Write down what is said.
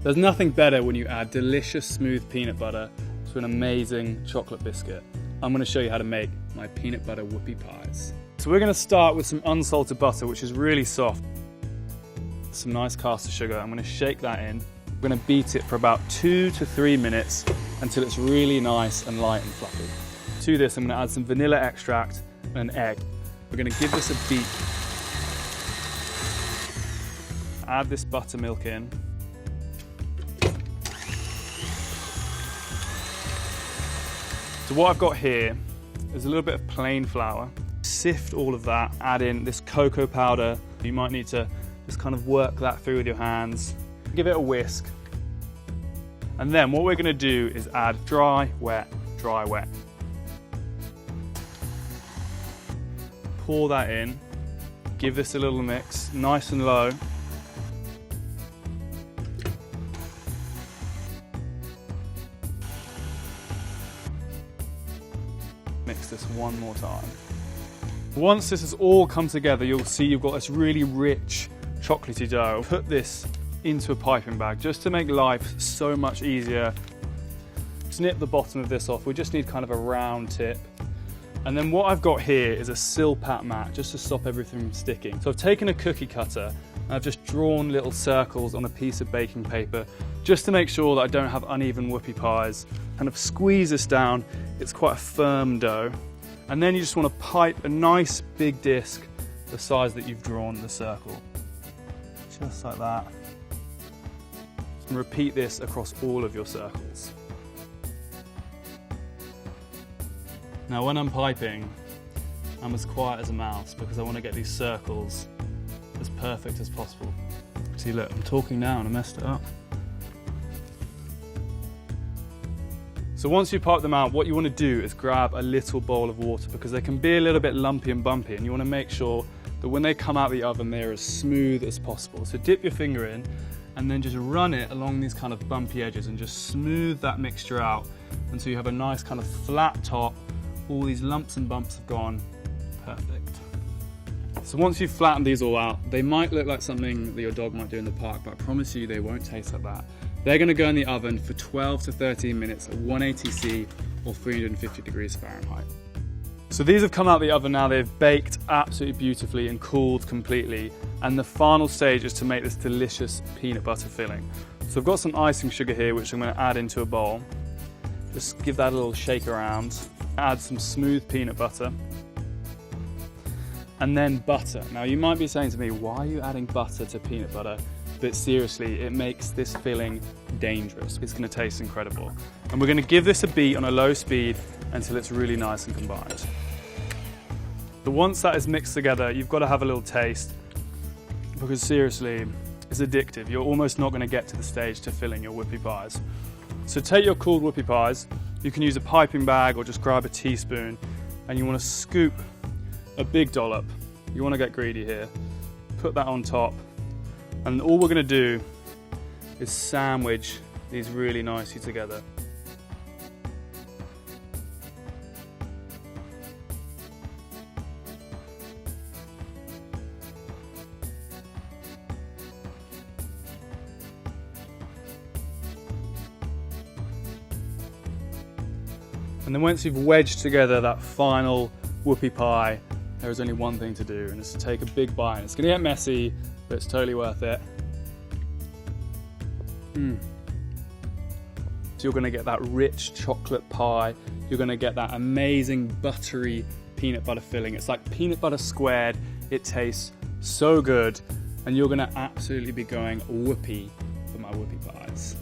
There's nothing better when you add delicious smooth peanut butter to an amazing chocolate biscuit. I'm going to show you how to make my peanut butter whoopie pies. So we're going to start with some unsalted butter, which is really soft. Some nice caster sugar. I'm going to shake that in. We're going to beat it for about 2 to 3 minutes until it's really nice and light and fluffy. To this, I'm going to add some vanilla extract and an egg. We're going to give this a beat. Add this buttermilk in. So what I've got here is a little bit of plain flour. Sift all of that, add in this cocoa powder. You might need to just kind of work that through with your hands. Give it a whisk. And then what we're going to do is add dry, wet, dry, wet. Pour that in. Give this a little mix, nice and low. Mix this one more time. Once this has all come together, you'll see you've got this really rich chocolatey dough. Put this into a piping bag just to make life so much easier. Snip the bottom of this off. We just need kind of a round tip. And then what I've got here is a Silpat mat just to stop everything from sticking. So I've taken a cookie cutter and I've just drawn little circles on a piece of baking paper just to make sure that I don't have uneven whoopie pies. Kind of squeeze this down. It's quite a firm dough. And then you just want to pipe a nice big disc the size that you've drawn the circle. Just like that. And repeat this across all of your circles. Now when I'm piping, I'm as quiet as a mouse because I want to get these circles as perfect as possible. See, look, I'm talking now and I messed it up. So once you pipe them out, what you want to do is grab a little bowl of water because they can be a little bit lumpy and bumpy, and you want to make sure that when they come out of the oven, they're as smooth as possible. So dip your finger in and then just run it along these kind of bumpy edges and just smooth that mixture out until you have a nice kind of flat top. All these lumps and bumps have gone. Perfect. So once you've flattened these all out, they might look like something that your dog might do in the park, but I promise you they won't taste like that. They're going to go in the oven for 12 to 13 minutes at 180 C or 350 degrees Fahrenheit. So these have come out of the oven now. They've baked absolutely beautifully and cooled completely. And the final stage is to make this delicious peanut butter filling. So I've got some icing sugar here, which I'm going to add into a bowl. Just give that a little shake around. Add some smooth peanut butter. And then butter. Now you might be saying to me, why are you adding butter to peanut butter? But seriously, it makes this filling dangerous. It's going to taste incredible. And we're going to give this a beat on a low speed until it's really nice and combined. But once that is mixed together, you've got to have a little taste because seriously, it's addictive. You're almost not going to get to the stage to filling your whoopie pies. So take your cooled whoopie pies. You can use a piping bag or just grab a teaspoon, and you want to scoop a big dollop. You want to get greedy here. Put that on top. And all we're going to do is sandwich these really nicely together. And then once you've wedged together that final whoopie pie, there is only one thing to do, and it's to take a big bite. It's going to get messy, but it's totally worth it. So you're going to get that rich chocolate pie. You're going to get that amazing buttery peanut butter filling. It's like peanut butter squared. It tastes so good, and you're going to absolutely be going whoopee for my whoopie pies.